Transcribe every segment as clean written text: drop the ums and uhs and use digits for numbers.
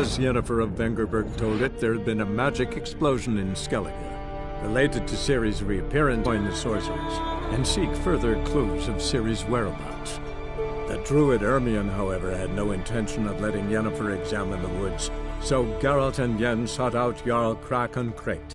As Yennefer of Vengerberg told it, there had been a magic explosion in Skellige, related to Ciri's reappearance. Join the sorcerers, and seek further clues of Ciri's whereabouts. The druid Ermion, however, had no intention of letting Yennefer examine the woods, so Geralt and Yen sought out Jarl Krakon Krayt.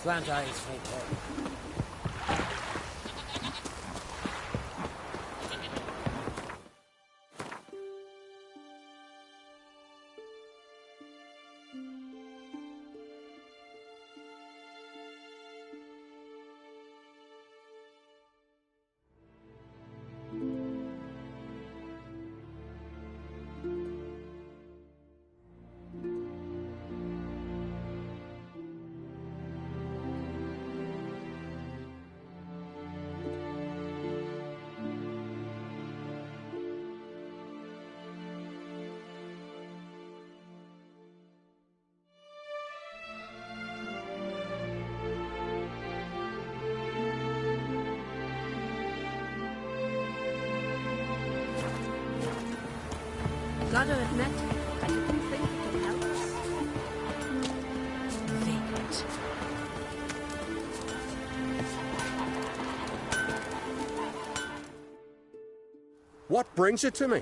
Slant eyes, Faithful. Gotta admit, I didn't think it could help us. Vagrant. What brings it to me?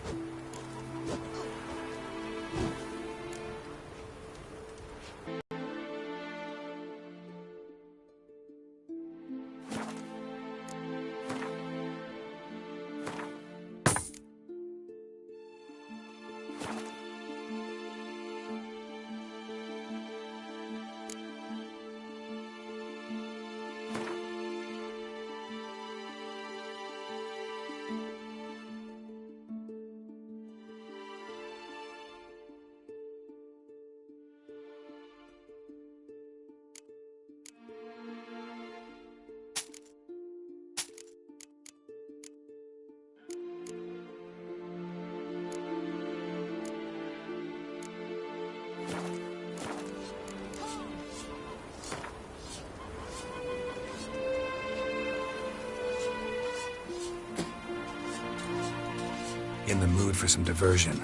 In the mood for some diversion.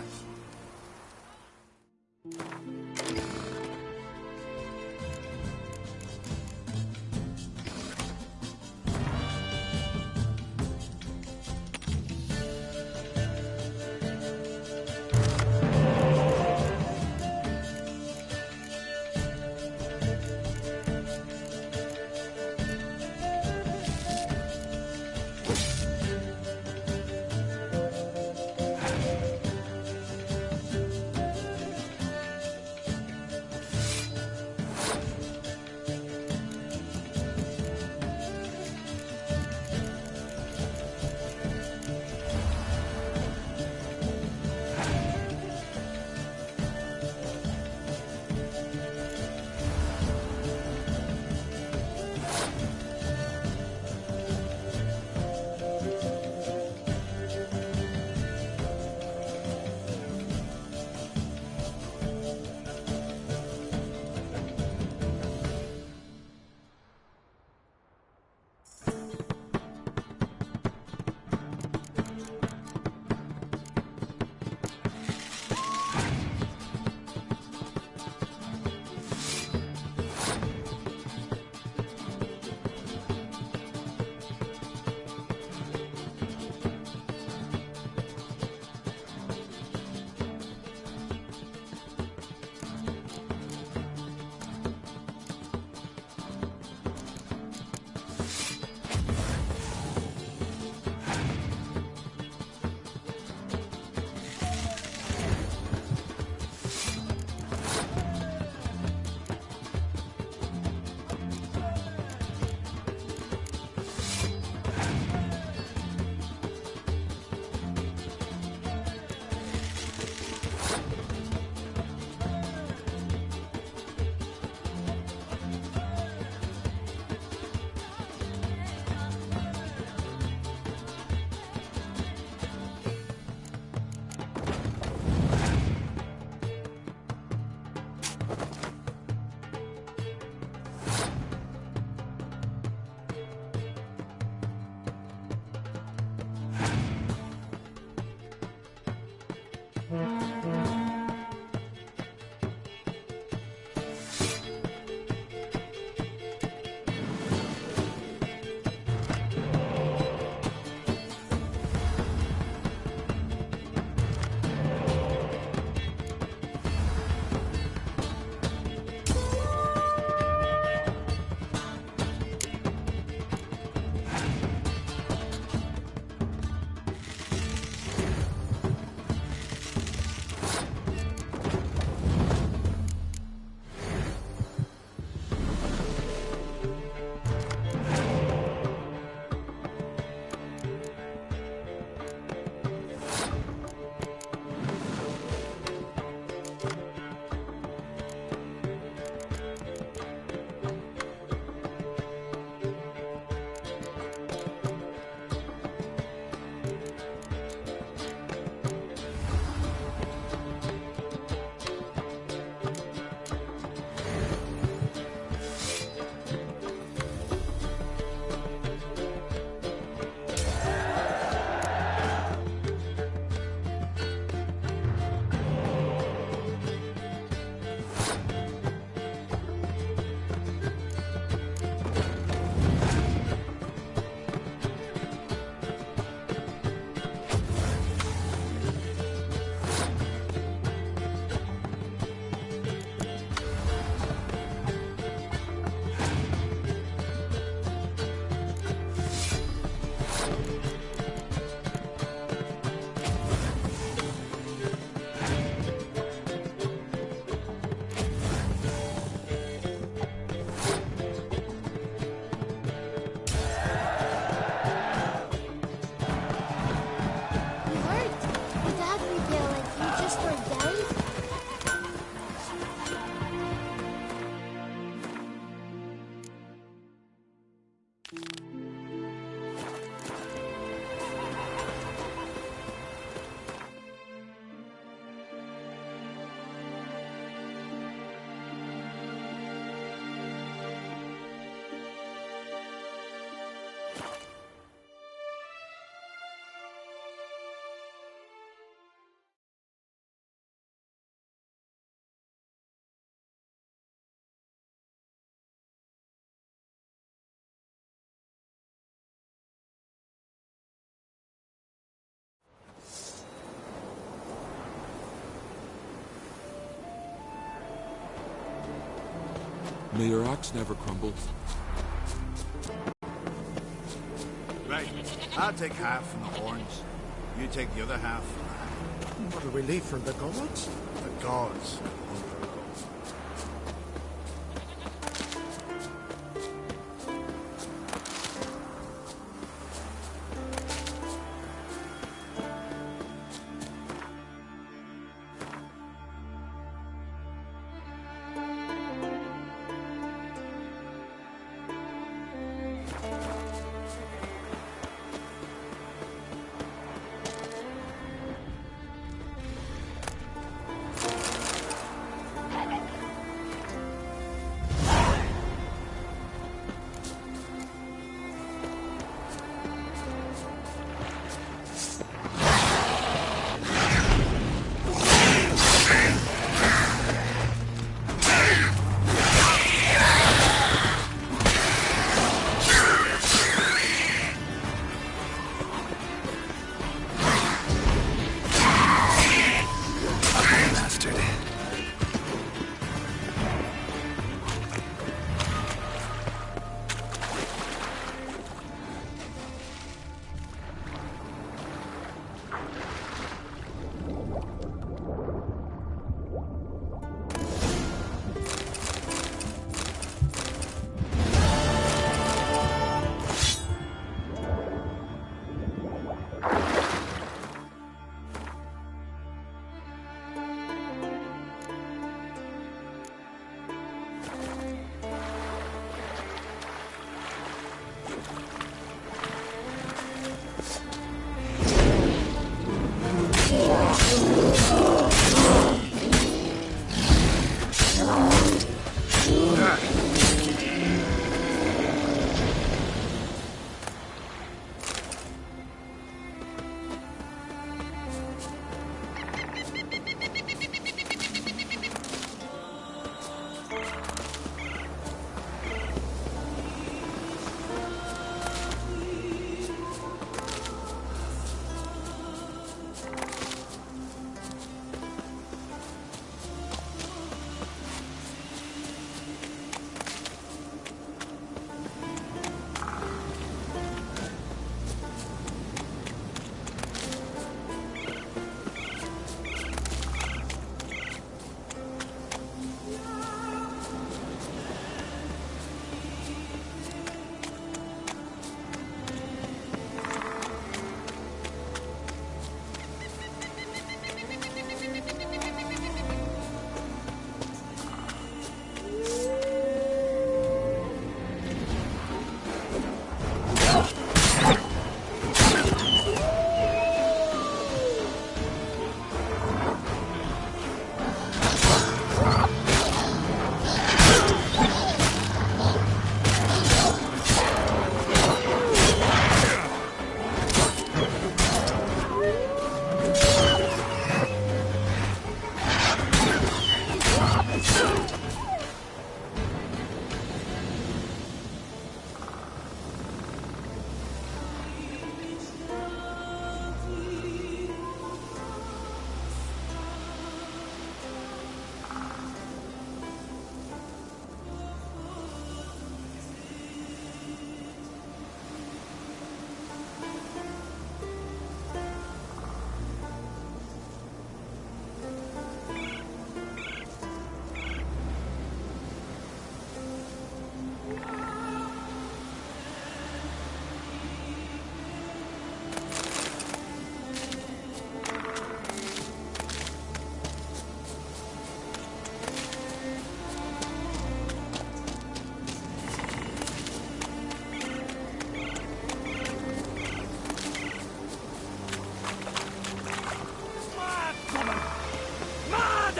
just for a day? May your axe never crumble. Right. I'll take half from the horns. You take the other half from the hand. What a relief from the gods. The gods.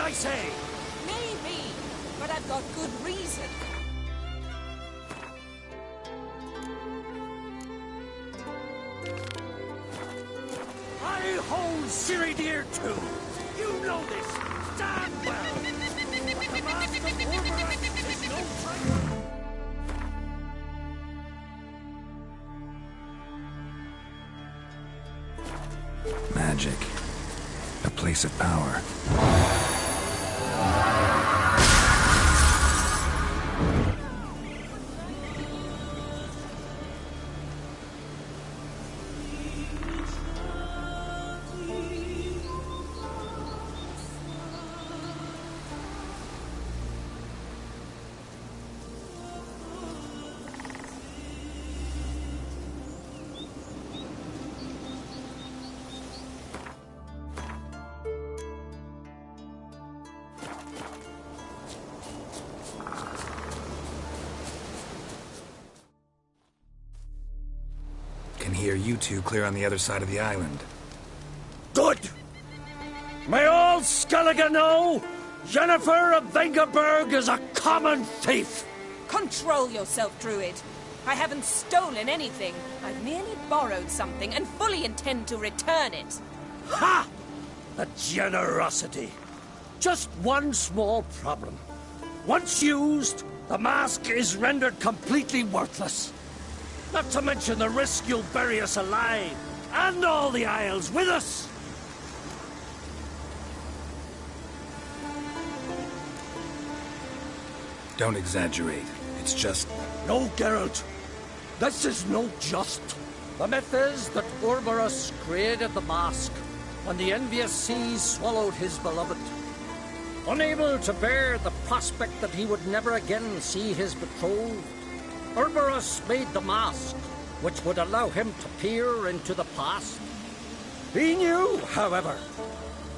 I say? Maybe, but I've got good reason. I hold Ciri dear too. You know this damn well. The Mask of Orberus is no trifle. Magic. A place of power. Can hear you two clear on the other side of the island. Good! May all Skellige know, Jennifer of Vengerberg is a common thief! Control yourself, Druid. I haven't stolen anything. I've merely borrowed something and fully intend to return it. Ha! The generosity. Just one small problem. Once used, the mask is rendered completely worthless. Not to mention the risk you'll bury us alive, and all the Isles with us! Don't exaggerate. It's just... No, Geralt. This is no just. The myth is that Orberus created the mask when the envious seas swallowed his beloved. Unable to bear the prospect that he would never again see his betrothed, Orberus made the mask, which would allow him to peer into the past. He knew, however,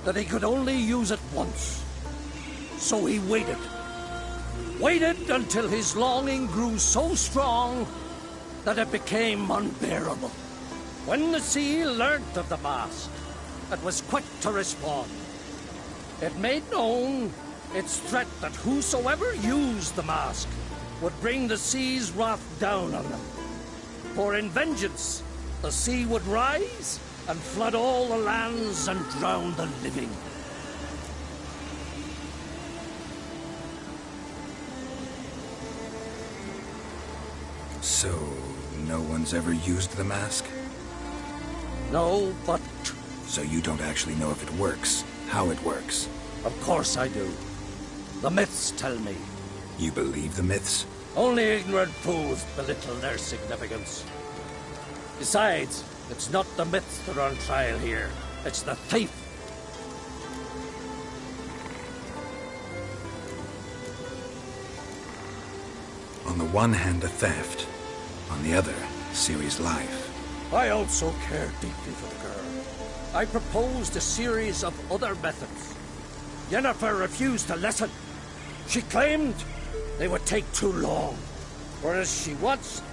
that he could only use it once. So he waited. Waited until his longing grew so strong that it became unbearable. When the sea learnt of the mask, it was quick to respond. It made known its threat that whosoever used the mask would bring the sea's wrath down on them. For in vengeance, the sea would rise and flood all the lands and drown the living. So, no one's ever used the mask? No, but... So you don't actually know if it works, how it works? Of course I do. The myths tell me. You believe the myths? Only ignorant fools belittle their significance. Besides, it's not the myths that are on trial here. It's the thief. On the one hand, a theft. On the other, Ciri's life. I also care deeply for the girl. I proposed a series of other methods. Yennefer refused to listen. She claimed they would take too long. Whereas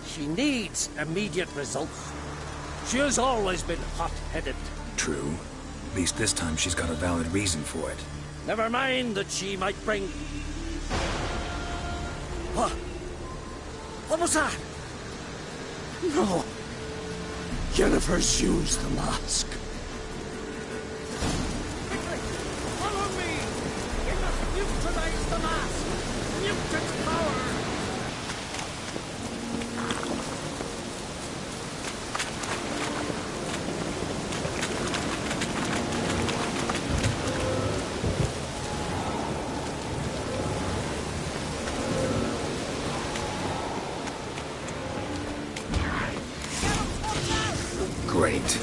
she needs immediate results. She has always been hot-headed. True. At least this time she's got a valid reason for it. Never mind that she might bring... What? What was that? No. Yennefer's used the mask. Quickly! Follow me! We must neutralize the mask! Mute its power! Great.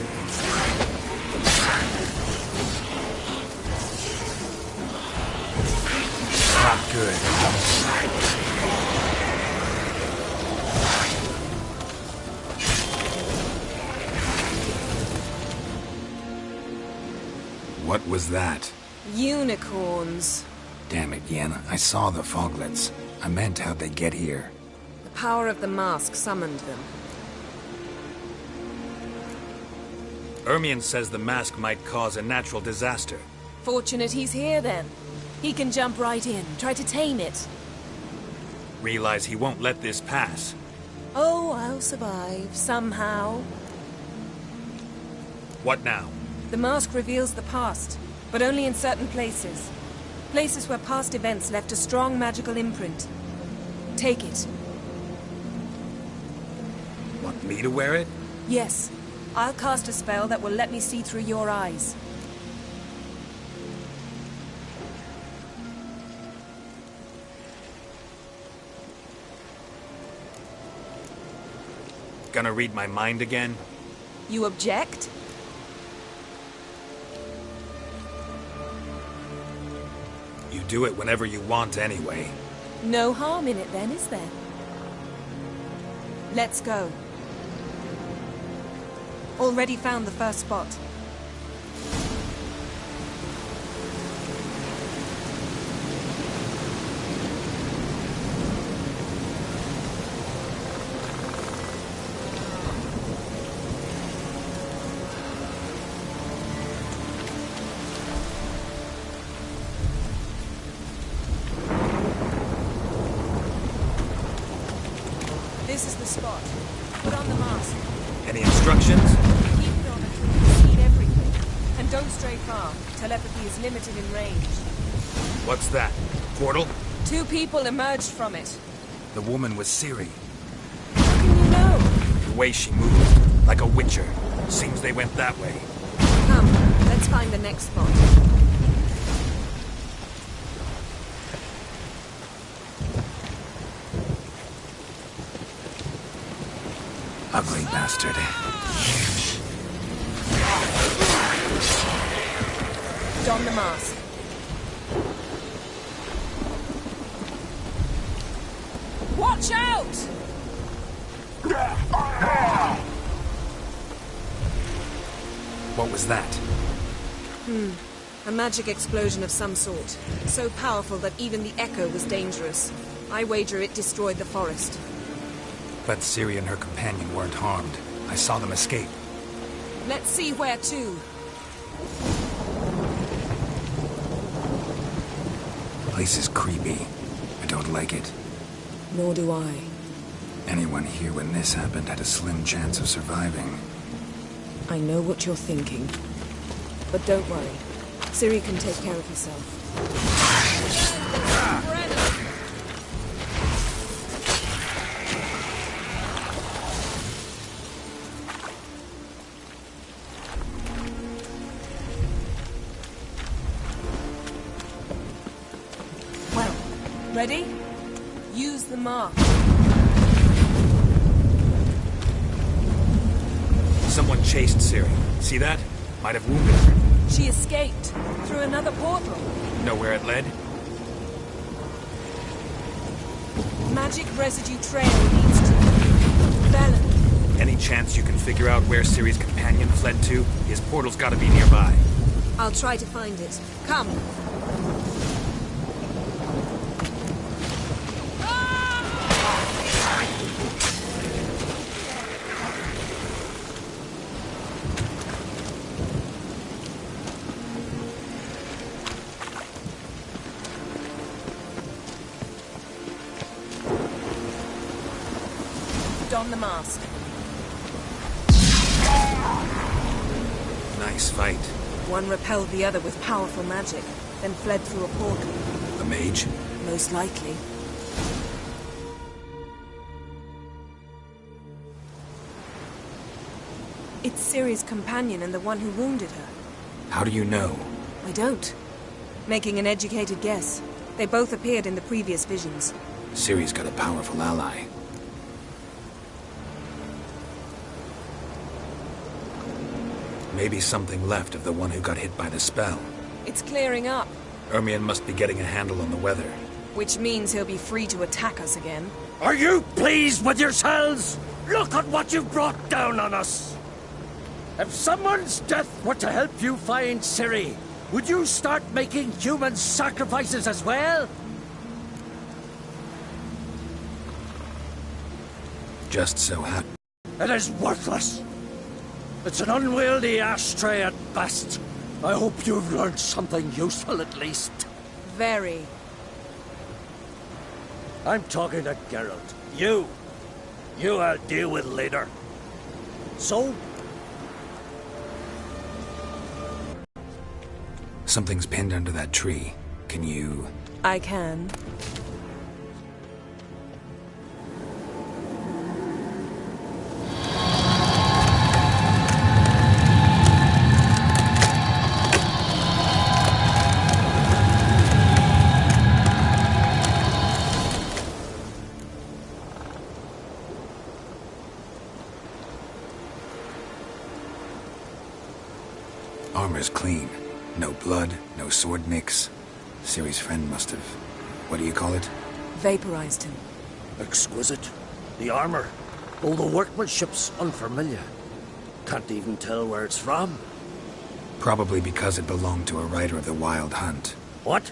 Not good. What was that? Unicorns. Damn it, Yen. I saw the foglets. I meant how'd they get here. The power of the mask summoned them. Ermion says the mask might cause a natural disaster. Fortunate he's here, then. He can jump right in, try to tame it. Realize he won't let this pass. Oh, I'll survive, somehow. What now? The mask reveals the past, but only in certain places. Places where past events left a strong magical imprint. Take it. Want me to wear it? Yes. I'll cast a spell that will let me see through your eyes. Gonna read my mind again? You object? You do it whenever you want anyway. No harm in it then, is there? Let's go. Already found the first spot. This is the spot. Put on the mask. Any instructions? Keep it on until you've seen everything. And don't stray far. Telepathy is limited in range. What's that? Portal? 2 people emerged from it. The woman was Ciri. How can you know? The way she moved, like a witcher. Seems they went that way. Come, let's find the next spot. Ugly bastard. Don the mask. Watch out! What was that? A magic explosion of some sort. So powerful that even the echo was dangerous. I wager it destroyed the forest. But Ciri and her companion weren't harmed. I saw them escape. Let's see where to. Place is creepy. I don't like it. Nor do I. Anyone here when this happened had a slim chance of surviving. I know what you're thinking. But don't worry. Ciri can take care of herself. Well, ready? Use the mark. Someone chased Ciri. See that? Might have wounded her. She escaped through another portal. Know where it led? Magic residue trail leads to Velen. Any chance you can figure out where Ciri's companion fled to? His portal's gotta be nearby. I'll try to find it. Come. Don the mask. Nice fight. One repelled the other with powerful magic, then fled through a portal. A mage? Most likely. It's Ciri's companion and the one who wounded her. How do you know? I don't. Making an educated guess. They both appeared in the previous visions. Ciri's got a powerful ally. Maybe something left of the one who got hit by the spell. It's clearing up, Ermion must be getting a handle on the weather. which means he'll be free to attack us again. Are you pleased with yourselves? Look at what you've brought down on us! If someone's death were to help you find Ciri, would you start making human sacrifices as well? Just so happened. It is worthless. It's an unwieldy ashtray at best. I hope you've learned something useful at least. Very. I'm talking to Geralt. You I'll deal with later. So? Something's pinned under that tree. Can you... I can. Armor's clean. No blood, no sword nicks. Ciri's friend must have... what do you call it? Vaporized him. Exquisite. The armor. All the workmanship's unfamiliar. Can't even tell where it's from. Probably because it belonged to a rider of the Wild Hunt. What?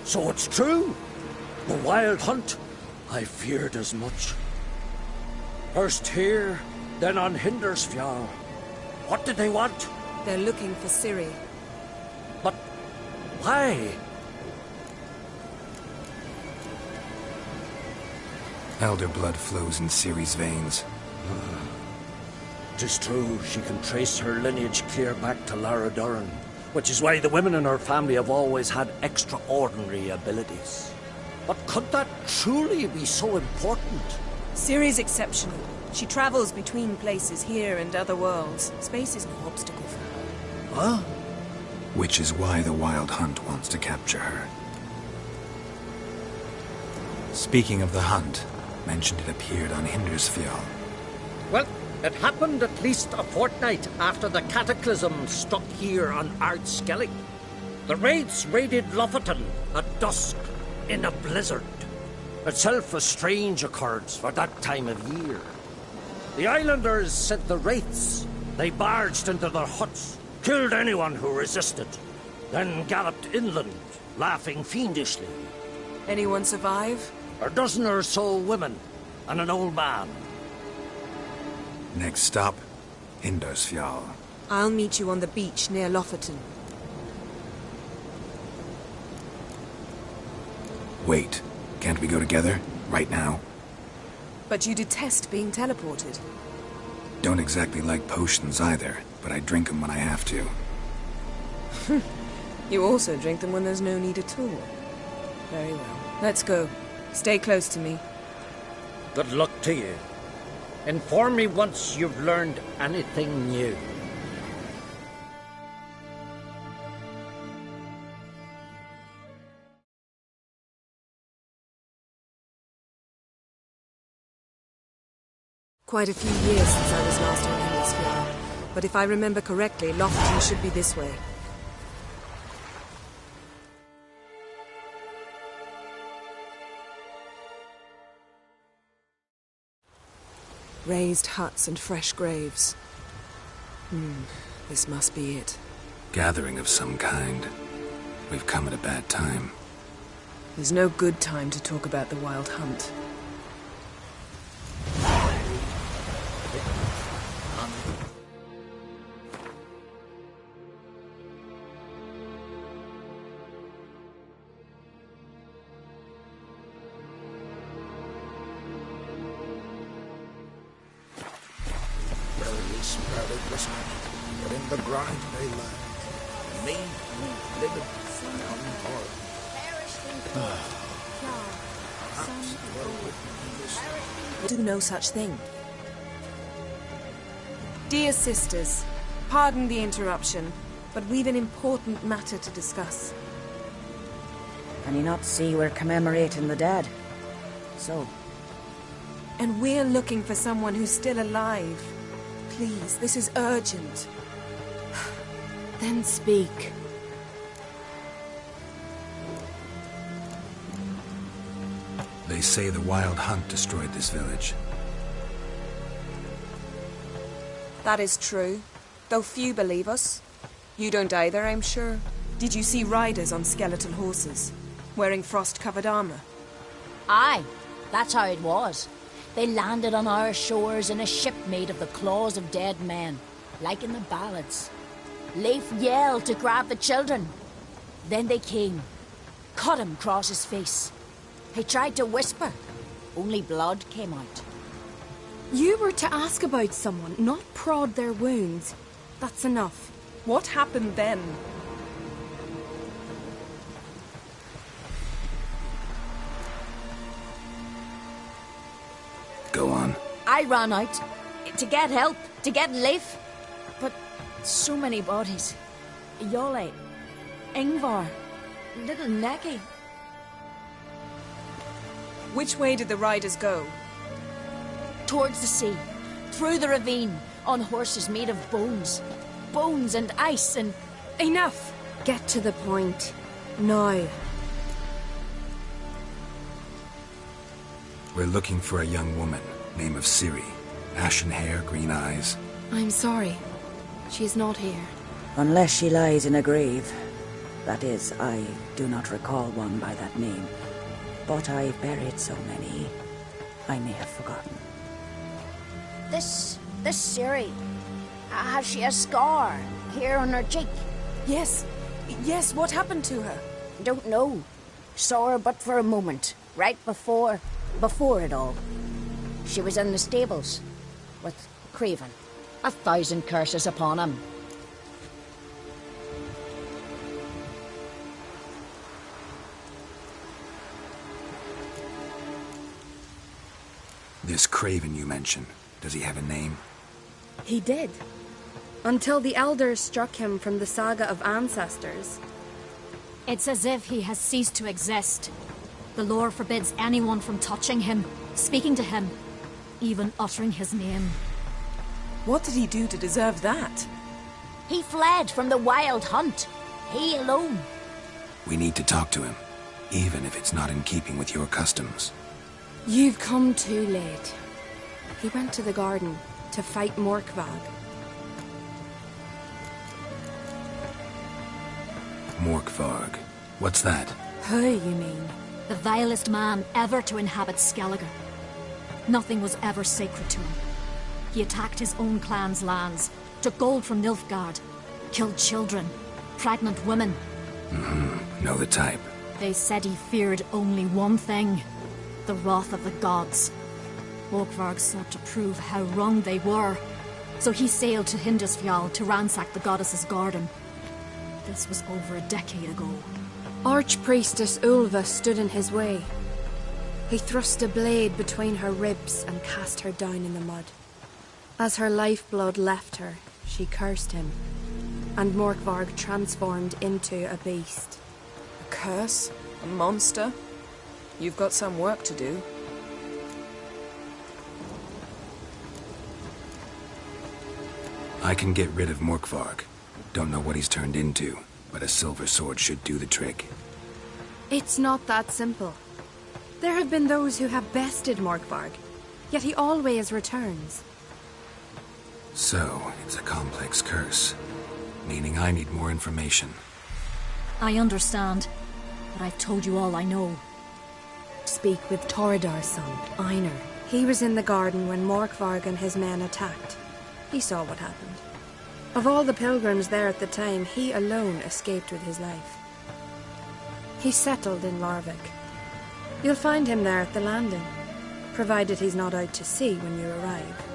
So it's true? The Wild Hunt? I feared as much. First here, then on Hindersfjall. What did they want? They're looking for Ciri. But why? Elder blood flows in Ciri's veins. 'Tis true, she can trace her lineage clear back to Lara Duran, which is why the women in her family have always had extraordinary abilities. But could that truly be so important? Ciri's exceptional. She travels between places here and other worlds. Space is no obstacle for her. Huh? Which is why the Wild Hunt wants to capture her. Speaking of the hunt, mentioned it appeared on Hindersfjall. Well, it happened at least a fortnight after the cataclysm struck here on Ardskellig. The raids raided Lofoten at dusk in a blizzard. Itself a strange occurrence for that time of year. The islanders sent the wraiths. They barged into their huts, killed anyone who resisted, then galloped inland, laughing fiendishly. Anyone survive? A dozen or so women, and an old man. Next stop, Hindersfjall. I'll meet you on the beach near Lofoten. Wait, can't we go together? Right now? But you detest being teleported. Don't exactly like potions either, but I drink them when I have to. You also drink them when there's no need at all. Very well. Let's go. Stay close to me. Good luck to you. Inform me once you've learned anything new. Quite a few years since I was last on Hindersfjall, but if I remember correctly, Lofoten should be this way. Raised huts and fresh graves. This must be it. Gathering of some kind. We've come at a bad time. There's no good time to talk about the Wild Hunt. Smelly Christmas, but in the grind they lie. Me, living down hard. Do no such thing. Dear sisters, pardon the interruption, but we've an important matter to discuss. Can you not see we're commemorating the dead? So? And we're looking for someone who's still alive. Please, this is urgent. Then speak. They say the Wild Hunt destroyed this village. That is true, though few believe us. You don't either, I'm sure. Did you see riders on skeletal horses, wearing frost-covered armor? Aye, that's how it was. They landed on our shores in a ship made of the claws of dead men, like in the ballads. Leif yelled to grab the children. Then they came, cut him across his face. He tried to whisper, only blood came out. You were to ask about someone, not prod their wounds. That's enough. What happened then? Go on. I ran out to get help, to get Leif. But so many bodies. Yole, Ingvar, little Necky. Which way did the riders go? Towards the sea, through the ravine, on horses made of bones. Bones and ice and... Enough! Get to the point. Now. We're looking for a young woman, name of Ciri. Ashen hair, green eyes. I'm sorry. She's not here. Unless she lies in a grave. That is, I do not recall one by that name. But I've buried so many, I may have forgotten. This Ciri, has she a scar here on her cheek? Yes. Yes, what happened to her? Don't know. Saw her but for a moment, right before it all. She was in the stables with Craven. 1,000 curses upon him. This Craven you mentioned, does he have a name? He did. Until the elders struck him from the saga of ancestors. It's as if he has ceased to exist. The lore forbids anyone from touching him, speaking to him, even uttering his name. What did he do to deserve that? He fled from the wild hunt. He alone. We need to talk to him, even if it's not in keeping with your customs. You've come too late. He went to the garden to fight Morkvag. Morkvarg. What's that? Who, you mean? The vilest man ever to inhabit Skellige. Nothing was ever sacred to him. He attacked his own clan's lands, took gold from Nilfgaard, killed children, pregnant women. Know the type. They said he feared only one thing, the wrath of the gods. Morkvarg sought to prove how wrong they were, so he sailed to Hindisfjall to ransack the goddess's garden. This was over a decade ago. Archpriestess Ulva stood in his way. He thrust a blade between her ribs and cast her down in the mud. As her lifeblood left her, she cursed him, and Morkvarg transformed into a beast. A curse? A monster? You've got some work to do. I can get rid of Morkvarg. Don't know what he's turned into, but a silver sword should do the trick. It's not that simple. There have been those who have bested Morkvarg, yet he always returns. So, it's a complex curse, meaning I need more information. I understand, but I've told you all I know. Speak with Torridar's son, Einar. He was in the garden when Morkvarg and his men attacked. He saw what happened. Of all the pilgrims there at the time, he alone escaped with his life. He settled in Larvik. You'll find him there at the landing, provided he's not out to sea when you arrive.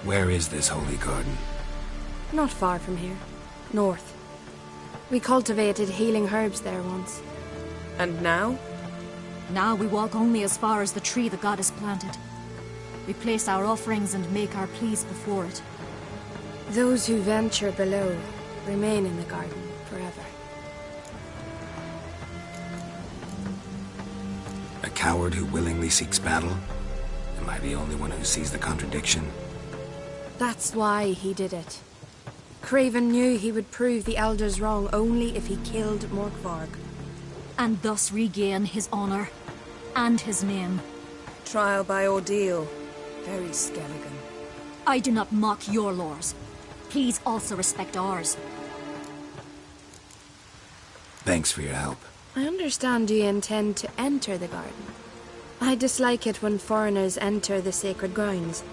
Where is this holy garden? Not far from here. North. We cultivated healing herbs there once. And now? Now we walk only as far as the tree the goddess planted. We place our offerings and make our pleas before it. Those who venture below remain in the garden forever. A coward who willingly seeks battle? Am I the only one who sees the contradiction? That's why he did it. Craven knew he would prove the elders wrong only if he killed Morkvarg. And thus regain his honor and his name. Trial by ordeal. Very Skelligan. I do not mock your laws. Please also respect ours. Thanks for your help. I understand you intend to enter the garden. I dislike it when foreigners enter the sacred grounds.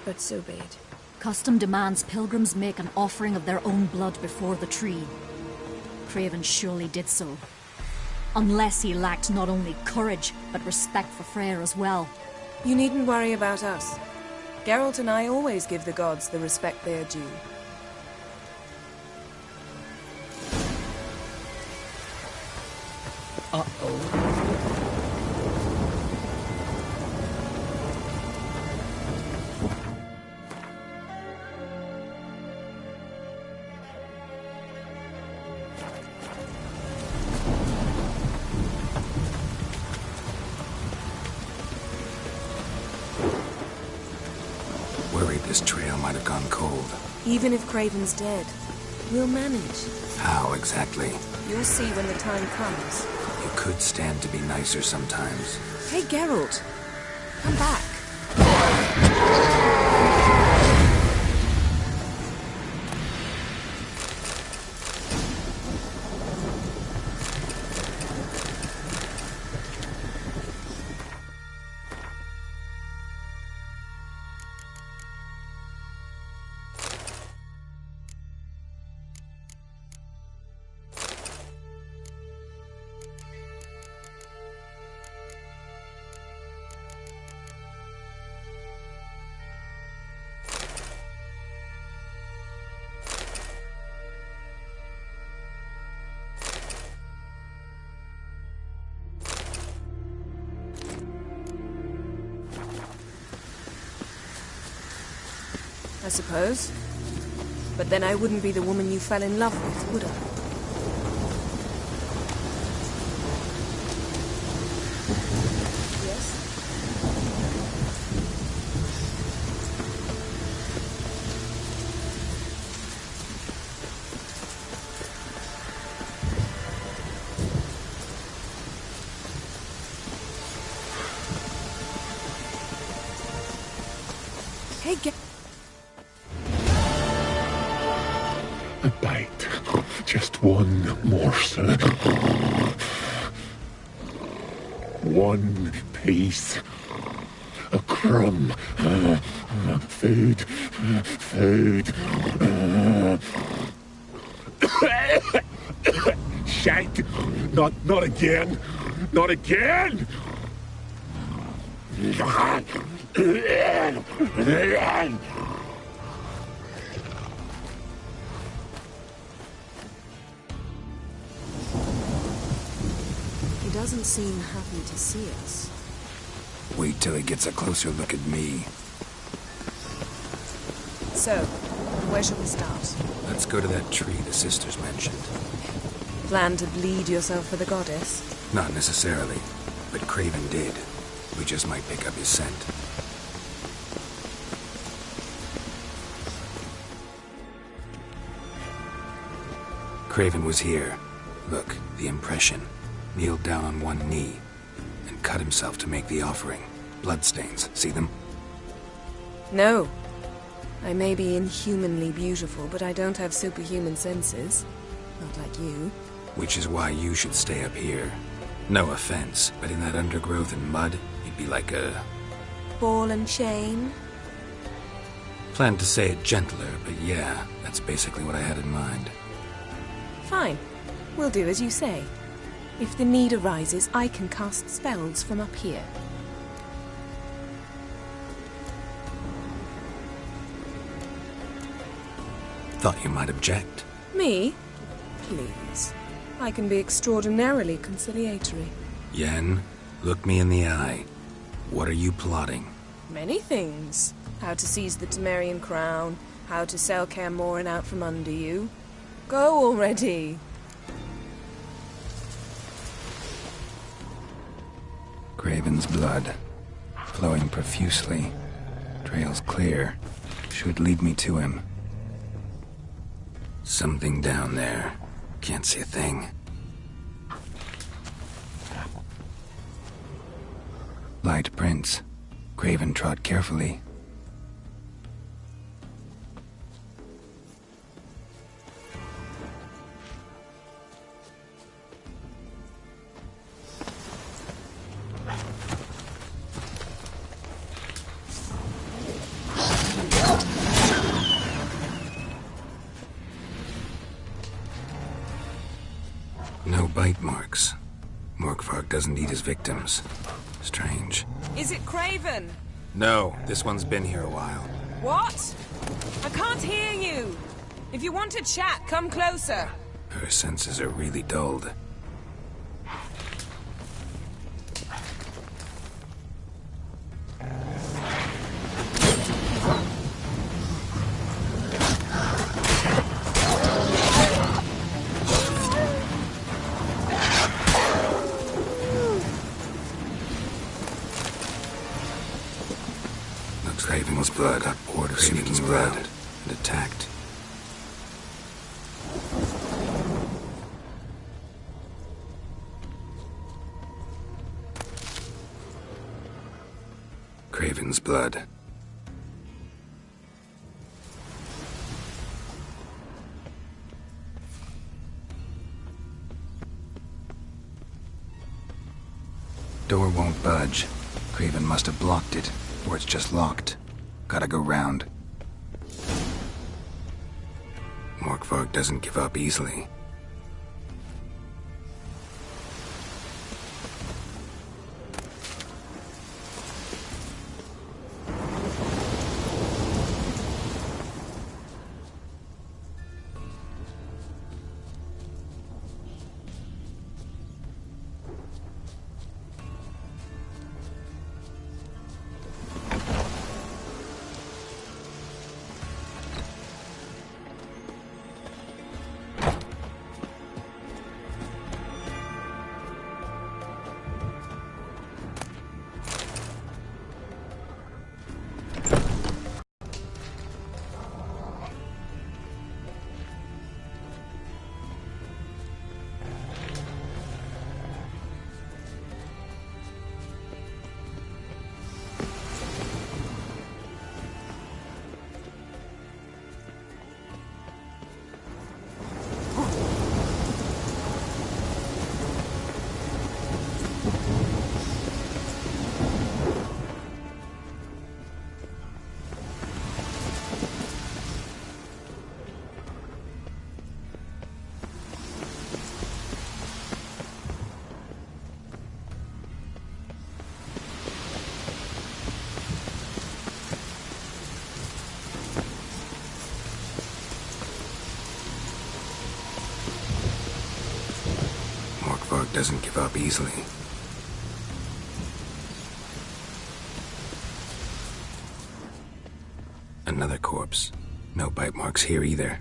But so be it. Custom demands pilgrims make an offering of their own blood before the tree. Craven surely did so. Unless he lacked not only courage, but respect for Freyr as well. You needn't worry about us. Geralt and I always give the gods the respect they are due. Uh-oh. Worried this trail might have gone cold. Even if Craven's dead, we'll manage. How exactly? You'll see when the time comes. You could stand to be nicer sometimes. Hey, Geralt. Come back. I suppose. But then I wouldn't be the woman you fell in love with, would I? Yes? Hey, A bite. Just one morsel. One piece. A crumb. Food. Food. Shite. Not again. Not again! He doesn't seem happy to see us. Wait till he gets a closer look at me. So, where should we start? Let's go to that tree the sisters mentioned. Plan to bleed yourself for the goddess? Not necessarily, but Craven did. We just might pick up his scent. Craven was here. Look, the impression. Kneeled down on one knee and cut himself to make the offering. Bloodstains, see them? No. I may be inhumanly beautiful, but I don't have superhuman senses. Not like you. Which is why you should stay up here. No offense, but in that undergrowth and mud, you'd be like a... Ball and chain? Planned to say it gentler, but yeah, that's basically what I had in mind. Fine. We'll do as you say. If the need arises, I can cast spells from up here. Thought you might object. Me? Please. I can be extraordinarily conciliatory. Yen, look me in the eye. What are you plotting? Many things. How to seize the Temerian crown, how to sell Kaer Morhen out from under you. Go already! Craven's blood, flowing profusely. Trail's clear. Should lead me to him. Something down there. Can't see a thing. Light prints. Craven trod carefully. No bite marks. Morkvarg doesn't eat his victims. Strange. Is it Craven? No, this one's been here a while. What? I can't hear you. If you want to chat, come closer. Her senses are really dulled. Craven's blood got poured of Craven's blood and attacked. Craven's blood. Door won't budge. Craven must have blocked it, or it's just locked. Gotta go round. Morkvarg doesn't give up easily. Morkvarg doesn't give up easily. Another corpse. No bite marks here either.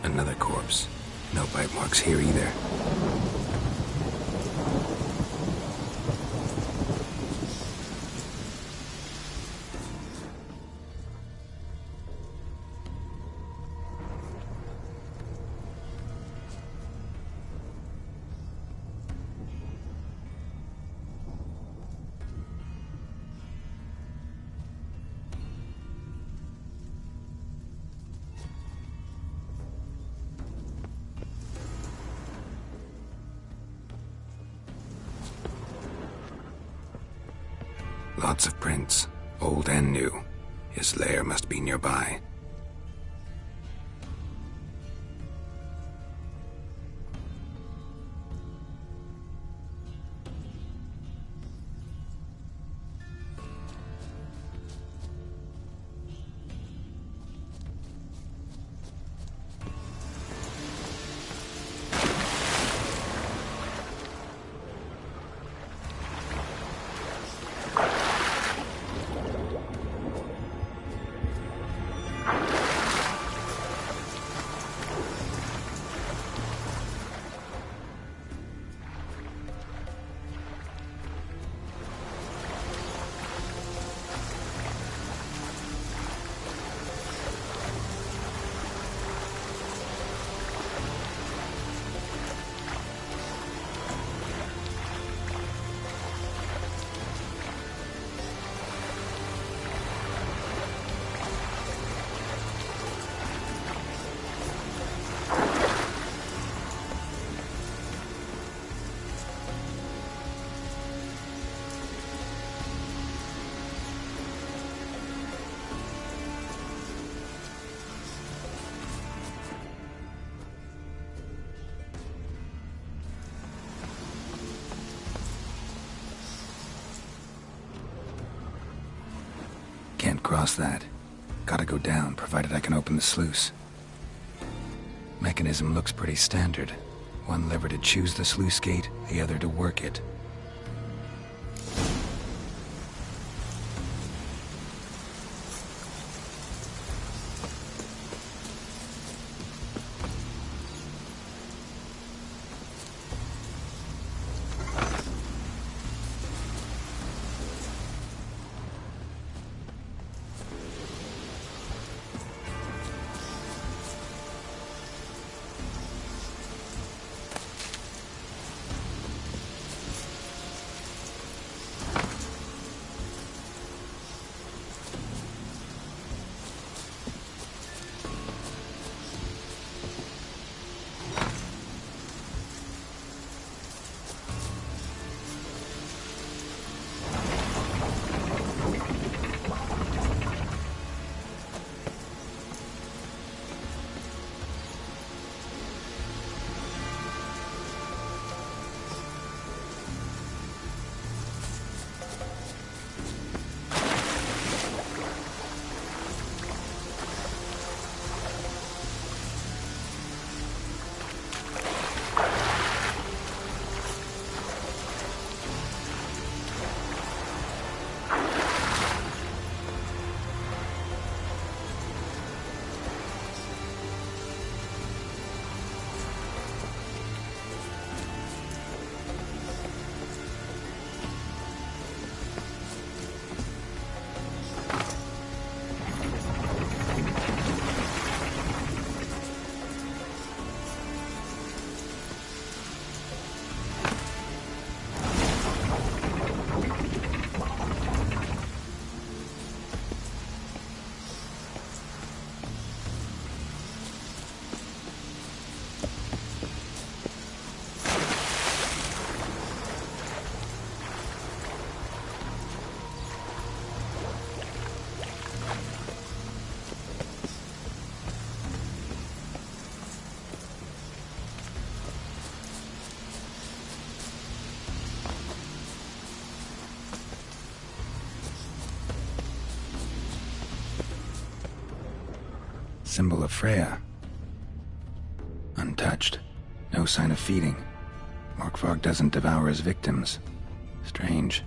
Another corpse. No bite marks here either. Lots of prints, old and new. His lair must be nearby. across that. Gotta go down, provided I can open the sluice. Mechanism looks pretty standard. One lever to choose the sluice gate, the other to work it. Symbol of Freya. Untouched. No sign of feeding. Morkvarg doesn't devour his victims. Strange.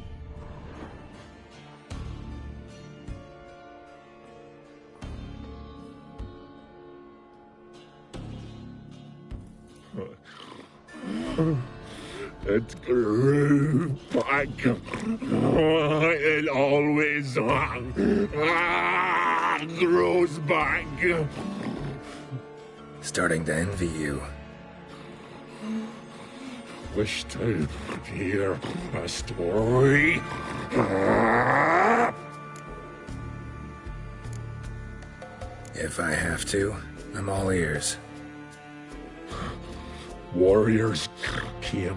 It grew back. It always grows back. Starting to envy you. Wish to hear a story. If I have to, I'm all ears. Warriors came.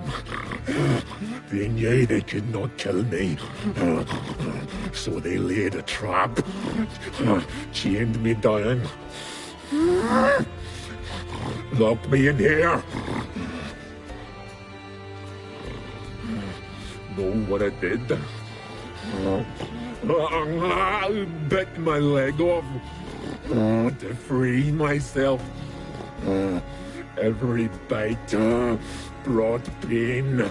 They knew they could not kill me. So they laid a trap. Chained me down. Locked me in here. Know what I did? I bit my leg off to free myself. Every bite brought pain,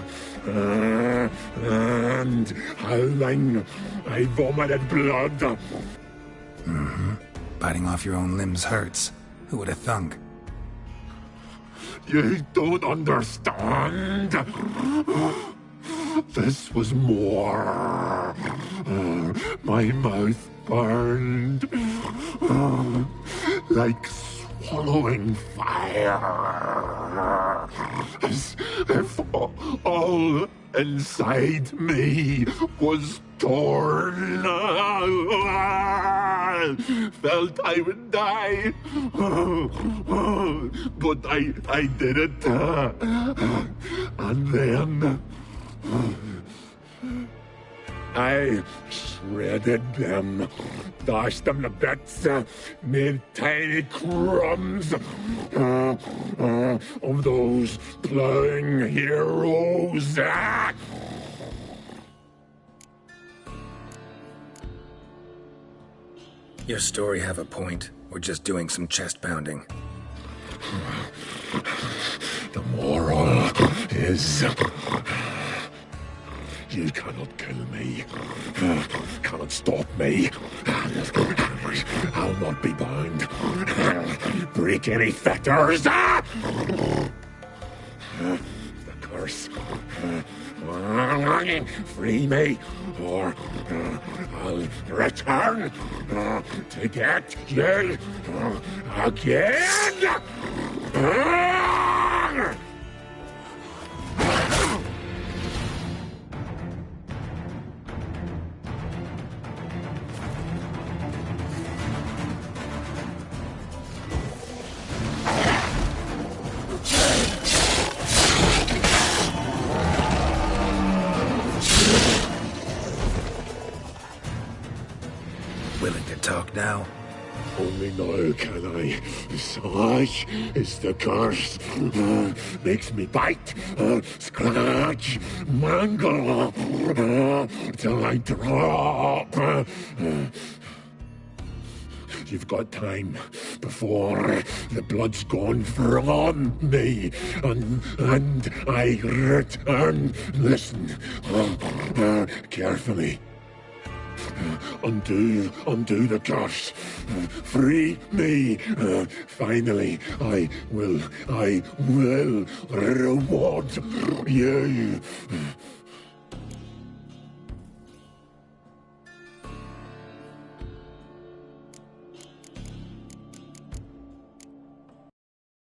and howling, I vomited blood. Mm-hmm. Biting off your own limbs hurts. Who would have thunk? You don't understand. This was more. My mouth burned like swallowing fire, as if all inside me was torn. Felt I would die, but I did it, and then I shredded them, dashed them to bits, made tiny crumbs of those plowing heroes. Your story have a point, or just doing some chest pounding? The moral is... You cannot kill me. Cannot stop me. I'll not be bound. Break any fetters. The curse. Free me, or I'll return to get you again. Willing to talk now? Only now can I. Such is the curse. Makes me bite, scratch, mangle, till I drop. You've got time before the blood's gone from me, and I return. Listen, carefully. Undo the curse. Free me. Finally, I will reward you.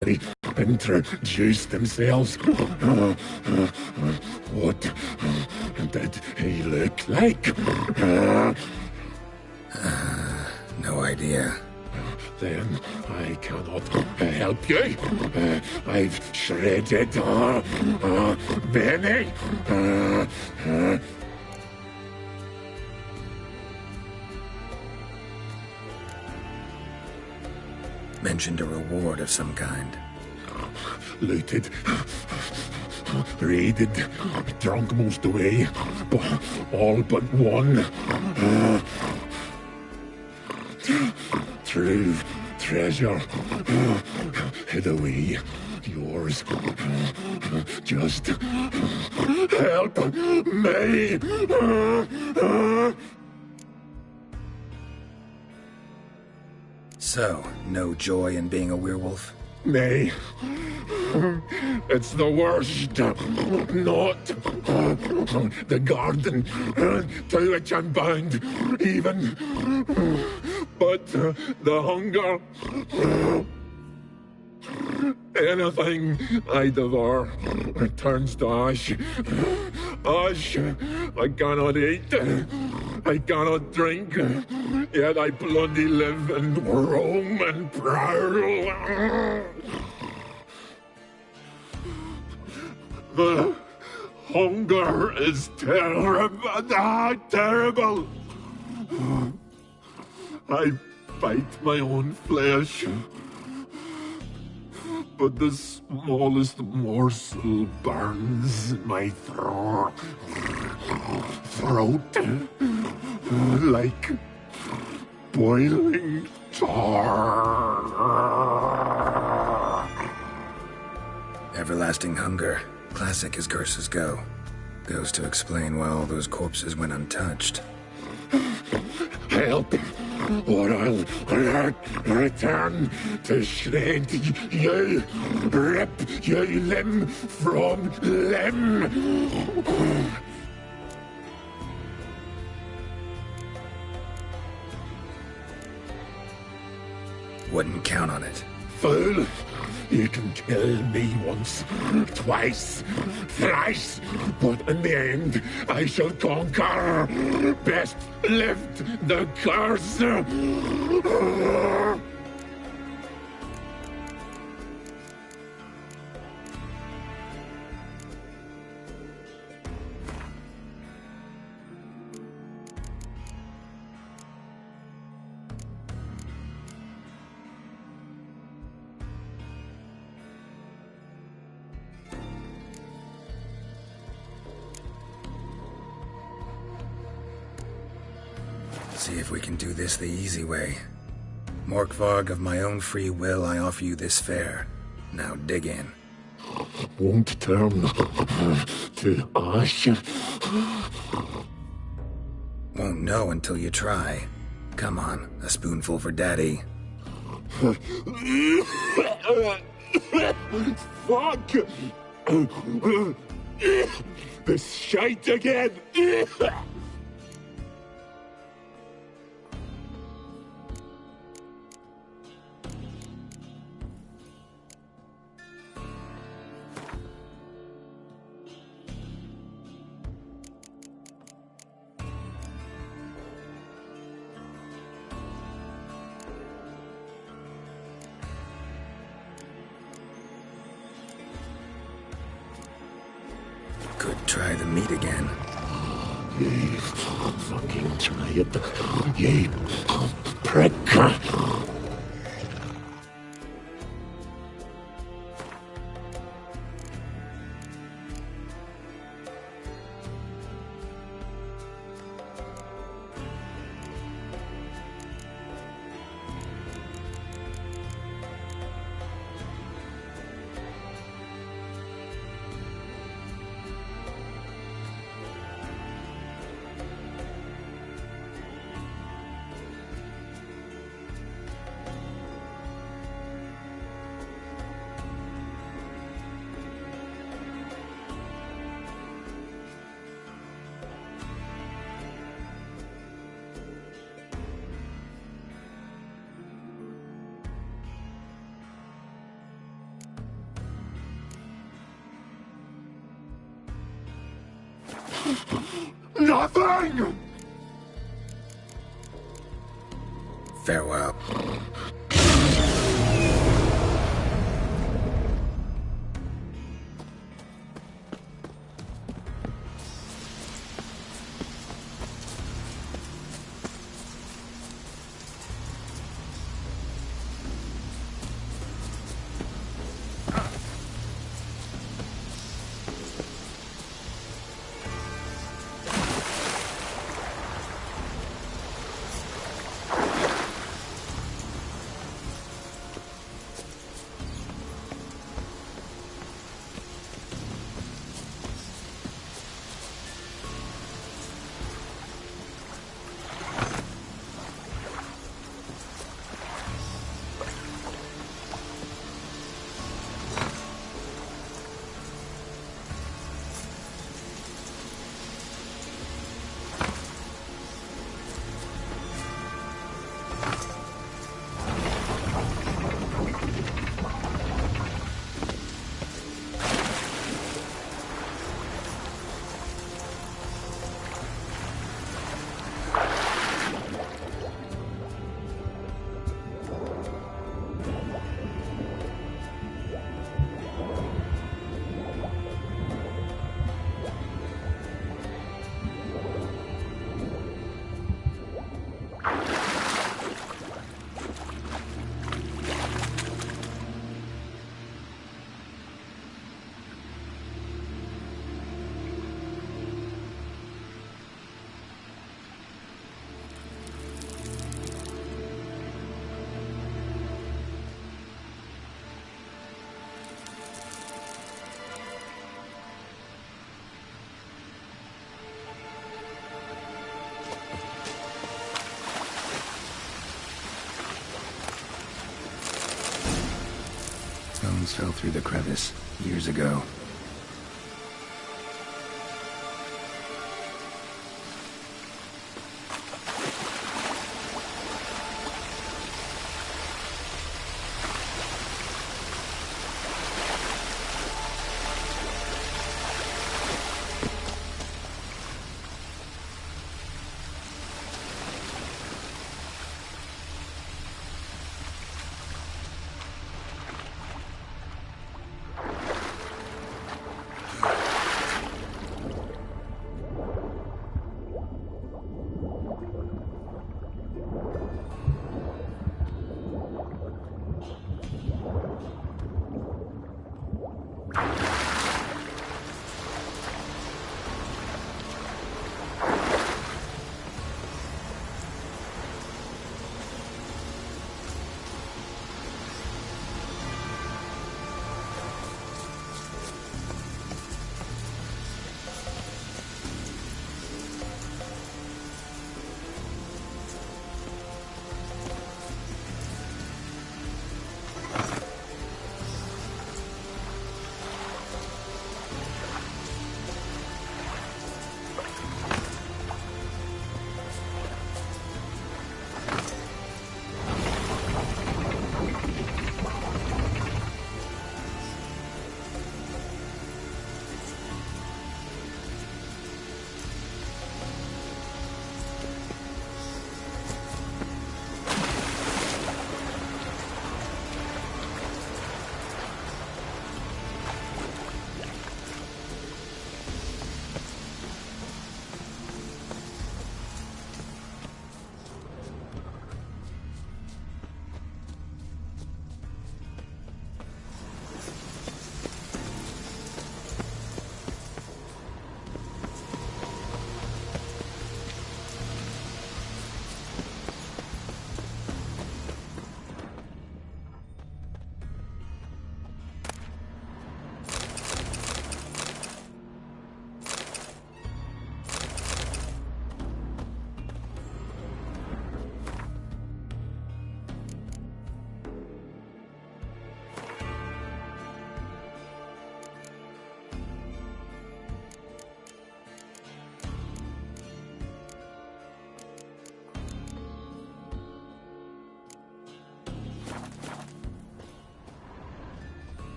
They introduce themselves. What did he look like? No idea. Then I cannot help you. I've shredded many. Mentioned a reward of some kind. Looted, raided, drunk most away, all but one. True treasure hid away. Yours. Just help me. So, no joy in being a werewolf? Nay. It's the worst. Not the garden to which I'm bound, even. But the hunger. Anything I devour turns to ash. Ash I cannot eat. I cannot drink. Yet I bloody live and roam and prowl. The hunger is terrible. Terrible. I bite my own flesh. But the smallest morsel burns in my throat like boiling tar. Everlasting hunger, classic as curses go. Goes to explain why all those corpses went untouched. Help, or I'll return to shred you, rip you limb from limb. Wouldn't count on it. Fool! You can kill me once, twice, thrice, but in the end, I shall conquer. Best lift the curse. See if we can do this the easy way. Morkvarg, of my own free will, I offer you this fare. Now dig in. Won't turn to ash. Won't know until you try. Come on, a spoonful for Daddy. Fuck! This shite again! Could try the meat again. Ye fucking try it. Ye prick. Nothing! Farewell. Stones fell through the crevice years ago.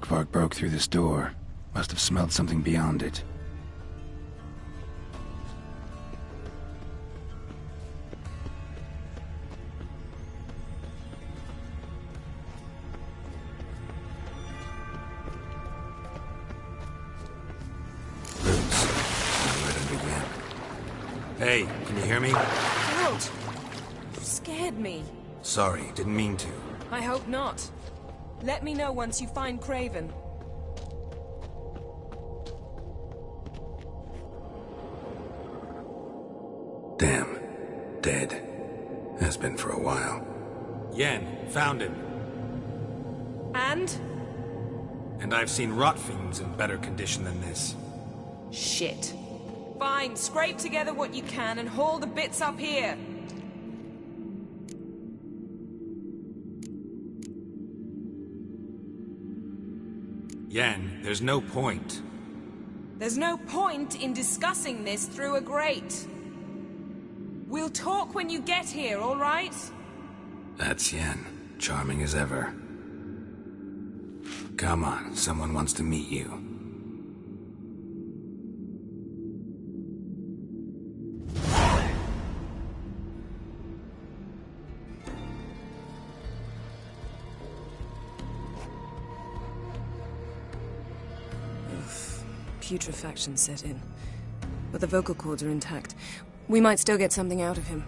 Morkvarg broke through this door. Must have smelled something beyond it. Roots. Where to begin? Hey, can you hear me? Geralt! You scared me. Sorry, didn't mean to. I hope not. Let me know once you find Craven. Damn. Dead. Has been for a while. Yen, found him. And? And I've seen rot fiends in better condition than this. Shit. Fine, scrape together what you can and haul the bits up here. Yen, there's no point. There's no point in discussing this through a grate. We'll talk when you get here, all right? That's Yen. Charming as ever. Come on, someone wants to meet you. Putrefaction set in. But the vocal cords are intact. We might still get something out of him.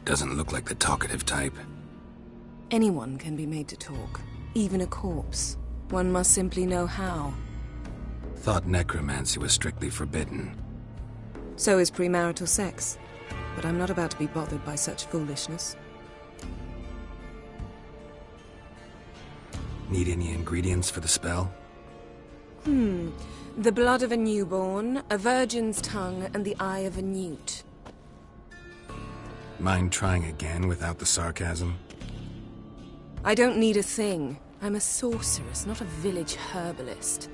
Doesn't look like the talkative type. Anyone can be made to talk. Even a corpse. One must simply know how. Thought necromancy was strictly forbidden. So is premarital sex. But I'm not about to be bothered by such foolishness. Need any ingredients for the spell? The blood of a newborn, a virgin's tongue, and the eye of a newt. Mind trying again without the sarcasm? I don't need a thing. I'm a sorceress, not a village herbalist.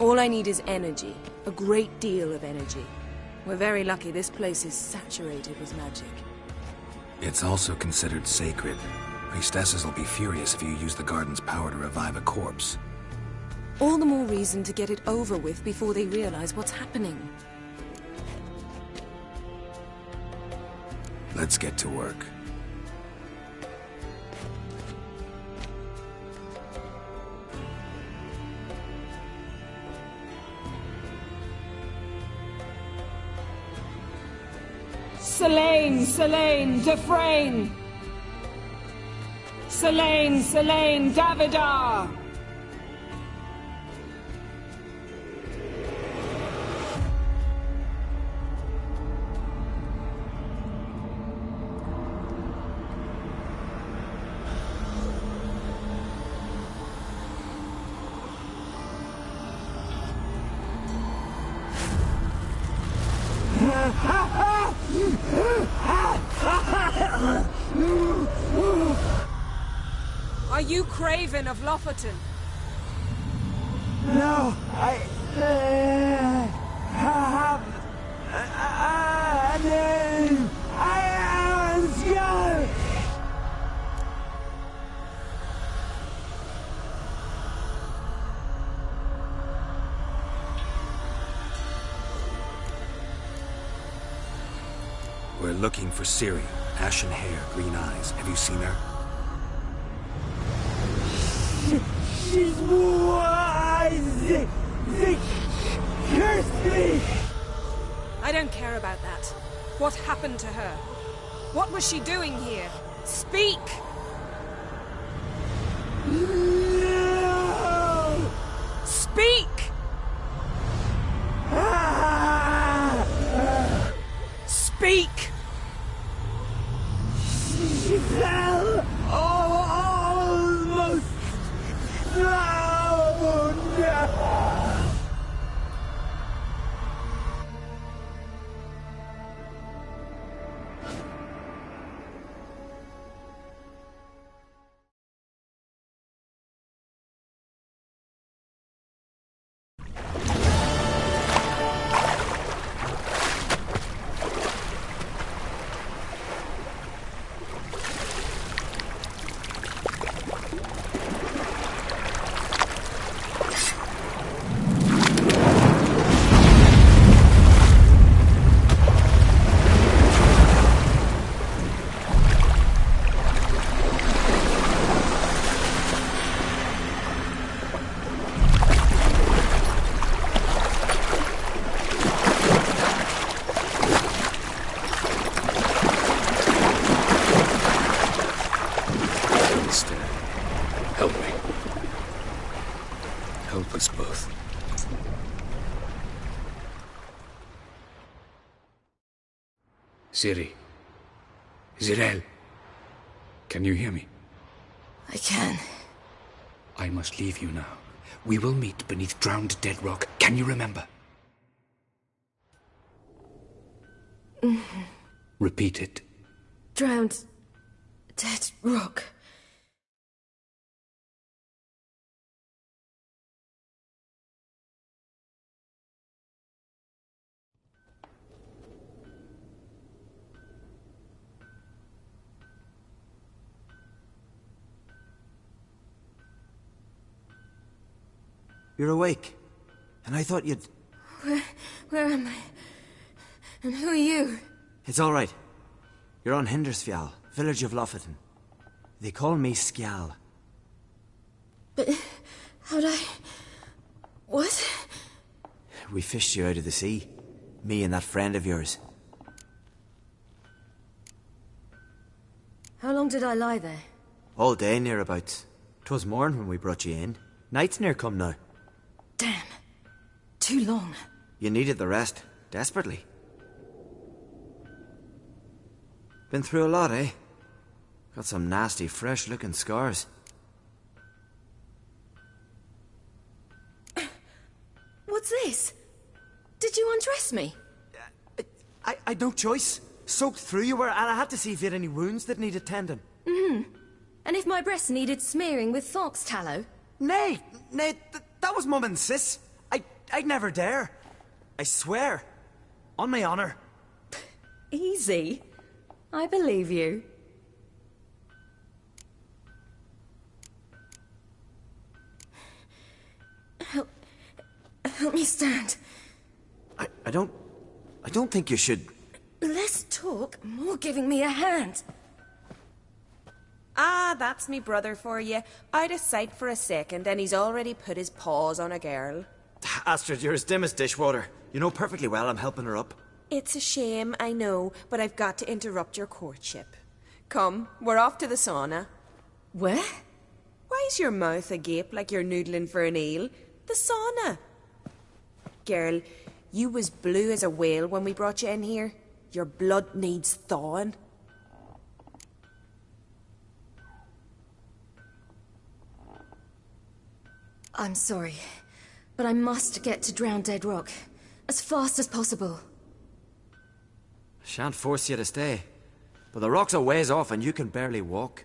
All I need is energy. A great deal of energy. We're very lucky this place is saturated with magic. It's also considered sacred. Priestesses will be furious if you use the garden's power to revive a corpse. All the more reason to get it over with before they realize what's happening. Let's get to work. Selene, Selene, Defrain! Selene, Selene, Davidar! Are you Craven of Lofoten? No, I have a name. I am Skull. We're looking for Ciri. Ashen hair, green eyes. Have you seen her? She's wise. They cursed me. I don't care about that. What happened to her? What was she doing here? Speak! No! Speak! Speak! She fell almost drowned. us both. Ciri. Zirael. Can you hear me? I can. I must leave you now. We will meet beneath drowned dead rock. Can you remember? Repeat it. Drowned dead rock. You're awake. And I thought you'd... Where am I? And who are you? It's all right. You're on Hindersfjall, village of Lofoten. They call me Skjal. But how'd I... What? We fished you out of the sea. Me and that friend of yours. How long did I lie there? All day, nearabouts. 'Twas morn when we brought you in. Night's near come now. Damn. Too long. You needed the rest, desperately. Been through a lot, eh? Got some nasty, fresh-looking scars. What's this? Did you undress me? I'd no choice. Soaked through you were, and I had to see if you had any wounds that needed tending. And if my breasts needed smearing with fox tallow? Nay, that was Mum and Sis. I'd never dare. I swear. On my honor. Easy. I believe you. Help me stand. I don't think you should... Less talk, more giving me a hand. Ah, that's me brother for you. Out of sight for a second, and he's already put his paws on a girl. Astrid, you're as dim as dishwater. You know perfectly well I'm helping her up. It's a shame, I know, but I've got to interrupt your courtship. Come, we're off to the sauna. Where? Why's your mouth agape like you're noodling for an eel? The sauna. Girl, you was blue as a whale when we brought you in here. Your blood needs thawing. I'm sorry, but I must get to Drowned Dead Rock as fast as possible. Shan't force you to stay, but the rock's a ways off and you can barely walk.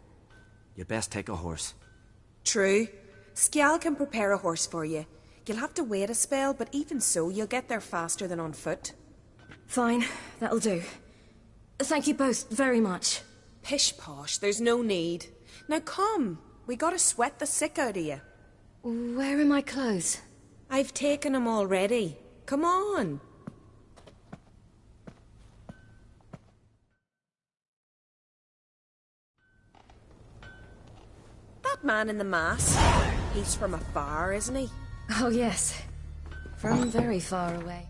You'd best take a horse. True. Skjal can prepare a horse for you. You'll have to wait a spell, but even so, you'll get there faster than on foot. Fine, that'll do. Thank you both very much. Pish-posh, there's no need. Now come, we gotta sweat the sick out of you. Where are my clothes? I've taken them already. Come on. That man in the mask, he's from afar, isn't he? Oh yes, from very far away.